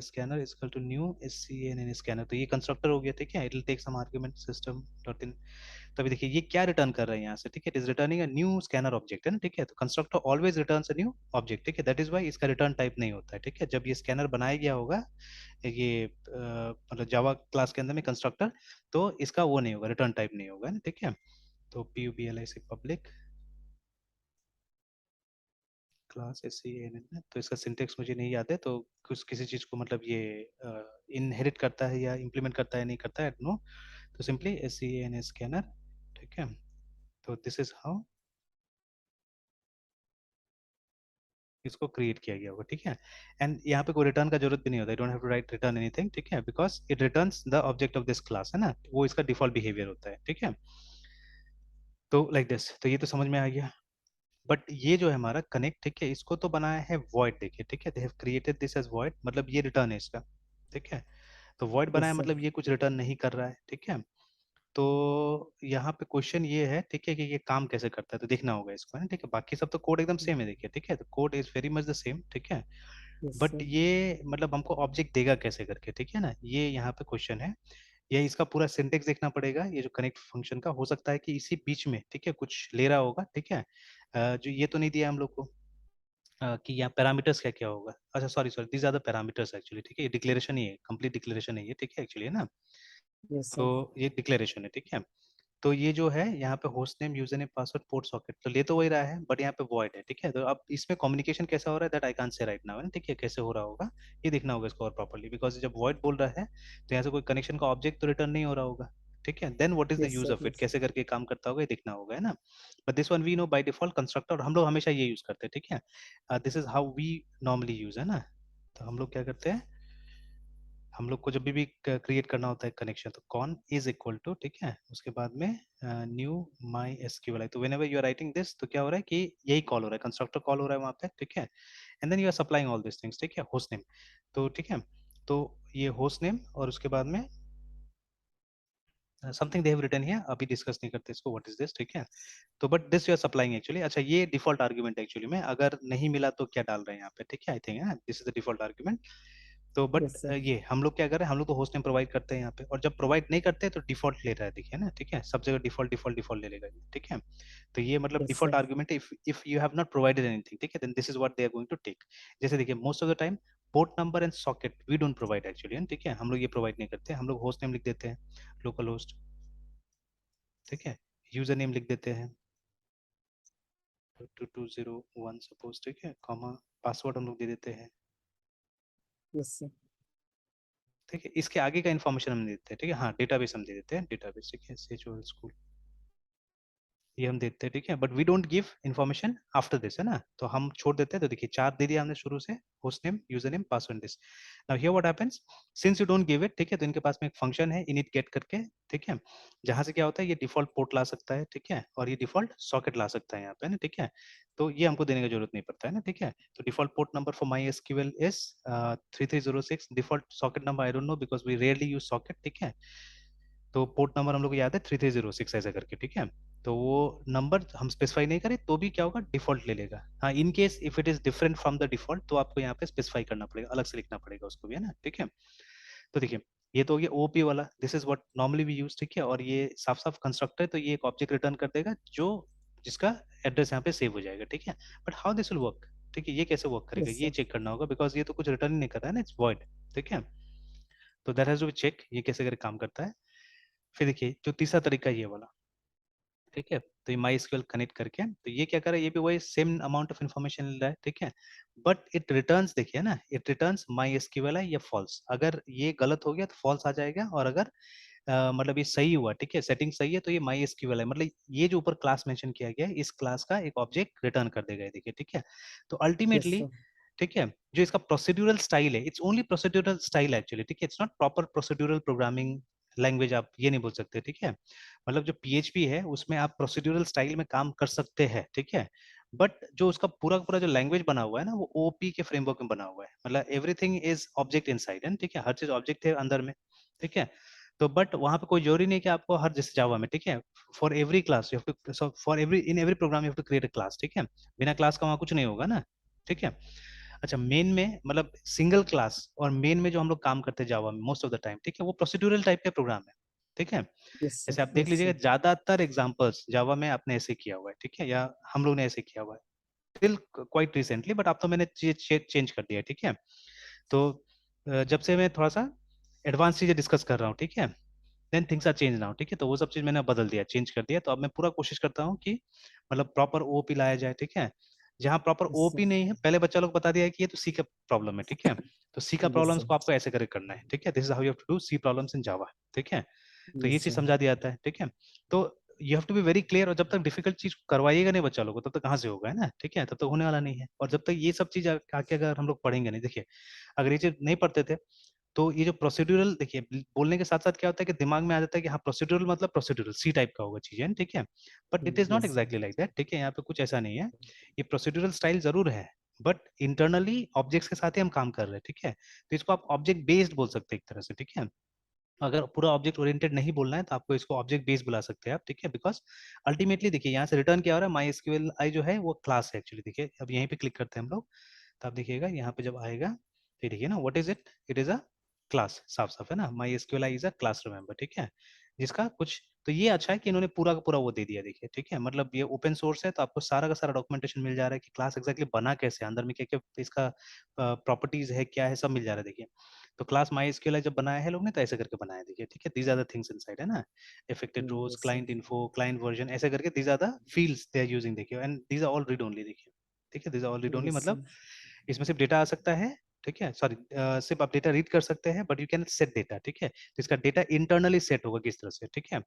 scanner equal to new SCANN scanner, तो ये कंस्ट्रक्टर हो गया, ठीक है, it will take some argument system dot in. तो अभी देखिए ये क्या रिटर्न कर रहा है यहाँ से, ठीक है, it is returning a new scanner object, है ना, ठीक है। तो constructor always returns a new object, ठीक है, दैट इज व्हाई इसका रिटर्न टाइप नहीं होता है, ठीक है, जब ये स्कैनर बनाया गया होगा, ये मतलब जावा क्लास के अंदर में कंस्ट्रक्टर, तो इसका वो नहीं होगा, रिटर्न टाइप नहीं होगा, ठीक है। तो PUBLIC पब्लिक क्लास SCANN, तो इसका सिंटेक्स मुझे नहीं याद है, तो कुछ किसी चीज को मतलब ये इनहेरिट करता है या इम्प्लीमेंट करता है, नहीं करता है, नो। तो सिंपली SCANN स्कैनर, ठीक है। तो दिस इज हाउ इसको क्रिएट किया गया होगा, ठीक है। एंड यहाँ पे कोई रिटर्न का जरूरत भी नहीं होता, you don't have to write return anything, ठीक है, because it returns the object of this class, है ना, वो इसका डिफॉल्ट बिहेवियर होता है, ठीक है। तो लाइक दिस, तो ये तो समझ में आ गया। बट ये जो है हमारा कनेक्ट, ठीक है, इसको तो बनाया है वॉइड, देखिए, ठीक है, they have created this as void, मतलब ये रिटर्न है इसका, ठीक है। तो वॉइड बनाया यस सर। मतलब ये कुछ रिटर्न नहीं कर रहा है, ठीक है। तो यहाँ पे क्वेश्चन ये है, ठीक है, कि ये काम कैसे करता है, तो देखना होगा इसको, है ना, ठीक है, बाकी सब तो कोड एकदम सेम है, देखिए, ठीक है, तो code is very much the same, ठीक है। Yes but sir. ये मतलब हमको ऑब्जेक्ट देगा कैसे करके, ठीक है ना, ये यहाँ पे क्वेश्चन है। ये इसका पूरा सिंटेक्स देखना पड़ेगा, ये जो कनेक्ट फंक्शन का हो सकता है कि इसी बीच में, ठीक है, कुछ ले रहा होगा, ठीक है। जो ये तो नहीं दिया हम लोग को कि यहाँ पैरामीटर्स क्या क्या होगा, अच्छा sorry sorry, these are the parameters actually, ठीक है, ये डिक्लेरेशन ही है, कंप्लीट डिक्लेरेशन है ये, ठीक है, एक्चुअली, है ना। यस तो सर। ये डिक्लेरेशन है, ठीक है। तो ये जो है यहाँ पे host name, user name, password, port, socket, तो ले तो वही रहा है, बट यहाँ पे वॉइड है, ठीक है। तो अब इसमें कम्युनिकेशन कैसा हो रहा है, that I can't say right now, है ना, ठीक है, कैसे हो रहा होगा ये देखना होगा इसको और प्रॉपर्ली, बिकॉज जब वॉइड बोल रहा है तो यहाँ से कोई कनेक्शन का ऑब्जेक्ट तो रिटर्न नहीं हो रहा होगा, ठीक है। Then what is the yes use sir. Of it, yes. कैसे करके काम करता होगा ये देखना होगा, है ना। But this one we know by default constructor, और हम लोग हमेशा ये यूज करते हैं, ठीक है, this is how we normally use, है ना। तो हम लोग क्या करते हैं, हम लोग को जब भी क्रिएट करना होता है कनेक्शन, तो कॉन इज इक्वल टू, ठीक है, उसके बाद में न्यू माई SQLi, तो whenever you are writing this, तो क्या हो रहा है कि यही कॉल हो रहा है, कंस्ट्रक्टर कॉल हो रहा है वहां पे, ठीक है। And then you are supplying all this things, ठीक है, होस्ट नेम, तो ठीक है। तो ये होस्ट नेम और उसके बाद में something they have written here, अभी डिस्कस नहीं करते इसको, व्हाट इज दिस, ठीक है। तो but this you are supplying actually, अच्छा ये डिफॉल्ट आर्ग्यूमेंट एक्चुअली में, अगर नहीं मिला तो क्या डाल रहे हैं यहाँ पे, ठीक है, I think this is the default argument. तो बट यस सर। ये हम लोग क्या कर रहे हैं, हम लोग तो होस्ट नेम प्रोवाइड करते हैं यहाँ पे, और जब प्रोवाइड नहीं करते तो डिफॉल्ट ले रहा है, देखिए ना, ठीक है, सब जगह डिफॉल्ट डिफॉल्ट डिफॉल्ट ले लेगा ये, ठीक है। तो ये मतलब यस डिफॉल्ट सर। आर्गुमेंट है, if you have not provided anything, ठीक है, then this is what they are going to take. जैसे देखिए most of the time port number and socket we don't provide actually, ठीक है, हम लोग ये प्रोवाइड नहीं करते, हम लोग होस्ट नेम लिख देते हैं, लोकल होस्ट, ठीक है, यूजर नेम लिख देते हैं 2201 सपोज, ठीक है, कॉमा, पासवर्ड हम लोग दे देते हैं, यस सर। ठीक है, इसके आगे का इन्फॉर्मेशन हम दे देते हैं, ठीक है, हाँ डेटाबेस हम दे देते हैं, डेटाबेस, ठीक है, SHOL स्कूल, ये हम देते हैं, ठीक है, but we don't give information after this, है ना, तो हम छोड़ देते हैं। तो देखिए 4 दे दिया हमने शुरू से, host name, user name, password, this. Now here what happens, since you don't give it, ठीक है, तो इनके पास में एक फंक्शन है इनिट गेट करके, ठीक है, जहां से क्या होता है, ये डिफॉल्ट पोर्ट ला सकता है, ठीक है, और ये डिफॉल्ट सॉकेट ला सकता है यहाँ पे ना, ठीक है, तो ये हमको देने की जरूरत नहीं पड़ता है ना, ठीक है। तो default port number for my SQL is 3306, default socket number I don't know because we rarely use socket, ठीक है, तो पोर्ट नंबर हम लोग को याद है 3306 ऐसा करके, ठीक है, तो वो नंबर हम स्पेसिफाई नहीं करें तो भी क्या होगा, डिफॉल्ट ले लेगा। हाँ, in case if it is different from the default तो आपको यहाँ पे स्पेसिफाई करना पड़ेगा, अलग से लिखना पड़ेगा उसको भी, है ना, ठीक है। तो देखिए ये तो हो गया ओपी वाला, this is what normally we use, ठीक है, और ये साफ साफ कंस्ट्रक्टर है, तो ये एक ऑब्जेक्ट रिटर्न कर देगा जो जिसका एड्रेस यहाँ पे सेव हो जाएगा, ठीक है। But how this will work, ठीक है, ये कैसे वर्क करेगा यस ये सर। चेक करना होगा, बिकॉज ये तो कुछ रिटर्न ही नहीं कर रहा है ना, इट्स वॉइड, ठीक है, तो that has to be check ये कैसे करके काम करता है। फिर देखिए जो तीसरा तरीका ये वाला, ठीक है, तो ये माई एसक्यूएल कनेक्ट करके, तो ये क्या कर रहा है, ये भी वही सेम अमाउंट ऑफ इन्फॉर्मेशन ले रहा है, ठीक है, बट इट रिटर्न्स, देखिए ना, इट रिटर्न्स माई एसक्यूएल है या फॉल्स, अगर ये गलत हो गया तो फॉल्स आ जाएगा, और अगर मतलब ये सही हुआ, ठीक है, सेटिंग सही है, तो ये माई एसक्यूएल है, मतलब ये जो ऊपर क्लास मेंशन किया गया है इस क्लास का एक ऑब्जेक्ट रिटर्न कर देगा, देखिए, ठीक है। तो यस अल्टीमेटली, सर। ठीक है, जो इसका प्रोसीड्यूरल स्टाइल है, it's only procedural style actually, ठीक है, it's not proper procedural programming language, आप ये नहीं बोल सकते, ठीक है, मतलब जो PHP है उसमें आप प्रोसीड्यूरल स्टाइल में काम कर सकते हैं, ठीक है, बट जो उसका पूरा पूरा जो लैंग्वेज बना हुआ है ना वो OP के फ्रेमवर्क में बना हुआ है, मतलब एवरीथिंग इज ऑब्जेक्ट इनसाइड, है, ठीक है, हर चीज ऑब्जेक्ट है अंदर में, ठीक है। तो बट वहां पे कोई जरूरी नहीं कि आपको हर, जैसे जावा में, ठीक है, for every class you have to, for every in every program you have to create a class, ठीक है, बिना क्लास का वहां कुछ नहीं होगा ना, ठीक है। अच्छा, मेन में मतलब सिंगल क्लास और मेन में जो हम लोग काम करते हैं जावा में मोस्ट ऑफ द टाइम, ठीक है, वो प्रोसीड्यूरल टाइप का प्रोग्राम है, ठीक है। यस जैसे आप सर। देख यस लीजिएगा सर। ज्यादातर एग्जांपल्स जावा में आपने ऐसे किया हुआ है, ठीक है, या हम लोग ने ऐसे किया हुआ है टिल क्वाइट रिसेंटली, बट अब तो मैंने चेंज कर दिया है, ठीक है। तो जब से मैं थोड़ा सा एडवांस चीजें डिस्कस कर रहा हूँ, ठीक है, then things are change now, ठीक है, तो वो सब चीज मैंने बदल दिया, चेंज कर दिया, तो अब मैं पूरा कोशिश करता हूँ कि मतलब प्रॉपर OP लाया जाए, ठीक है। जहाँ प्रॉपर यस OP सर। नहीं है, पहले बच्चा लोग बता दिया है कि ये तो सी का प्रॉब्लम है, ठीक है, तो सी का यस प्रॉब्लम्स सर। को आपको ऐसे करके करना है, ठीक है, this is how you have to do C problems in Java, ठीक है, तो ये यस चीज सर। समझा दिया जाता है, ठीक है। तो you have to be very clear, और जब तक डिफिकल्ट चीज करवाइएगा नहीं बच्चा लोग को तब तक कहाँ से होगा, है ना, ठीक है, तब तक होने वाला नहीं है, और जब तक ये सब चीज आके अगर हम लोग पढ़ेंगे नहीं, देखिए अगर ये चीज नहीं पढ़ते थे तो ये जो प्रोसीड्यूरल, देखिए बोलने के साथ साथ क्या होता है कि दिमाग में आ जाता है कि हाँ प्रोसीड्यूरल मतलब प्रोसीड्यूरल सी टाइप का होगा चीजें, ठीक है, but it is not yes sir. Exactly like that, ठीक है, यहाँ पे कुछ ऐसा नहीं है, ये प्रोसीड्यूरल स्टाइल जरूर है, बट इंटरनली ऑब्जेक्ट्स के साथ ही हम काम कर रहे हैं, ठीक है, तो इसको आप ऑब्जेक्ट बेस्ड बोल सकते हैं एक तरह से, ठीक है। अगर पूरा ऑब्जेक्ट ओरिएंटेड नहीं बोलना है तो आपको इसको ऑब्जेक्ट बेस्ड बुला सकते हैं आप, ठीक है, बिकॉज अल्टीमेटली देखिए यहाँ से रिटर्न क्या हो रहा है, माई एसक्यूएल आई जो है वो क्लास है एक्चुअली, देखिए अब यहीं पे क्लिक करते हैं हम लोग, तो आप देखिएगा यहाँ पे जब आएगा तो देखिए ना, what is it, it is a class, साफ साफ है ना, my SQL I is a class remember, ठीक है, जिसका कुछ, तो ये अच्छा है कि इन्होंने पूरा का पूरा वो दे दिया, देखिए, ठीक है, मतलब ये ओपन सोर्स है तो आपको सारा का सारा डॉक्यूमेंटेशन मिल जा रहा है कि क्लास एक्जैक्टली बना कैसे, अंदर में क्या क्या इसका प्रॉपर्टीज है, क्या है, सब मिल जा रहा है, देखिए। तो क्लास माई एसक्यूएल जब बनाया है लोग ने तो ऐसे करके बनाया, देखिए, ठीक है, these are the things inside, है ना, affected rows, yes sir. Client info, client version, ऐसे करके these are the fields they are using, देखिए, and these are all read only, देखिए, ठीक है, these are all read only, yes मतलब सर। इसमें सिर्फ डेटा आ सकता है, ठीक है, सॉरी, सिर्फ आप डेटा रीड कर सकते हैं but you can set data, ठीक है, तो इसका डेटा इंटरनली सेट होगा किस तरह से, ठीक है।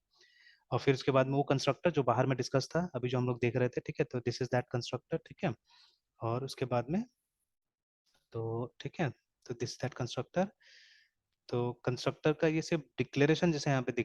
और फिर उसके बाद में वो कंस्ट्रक्टर जो बाहर में डिस्कस था अभी जो हम लोग देख रहे थे, ठीक है, तो दिस इज दैट कंस्ट्रक्टर, ठीक है, और उसके बाद में तो ठीक है, तो दिस दैट कंस्ट्रक्टर, तो कंस्ट्रक्टर का ये सिर्फ डिक्लेरेशन जैसे यहाँ पे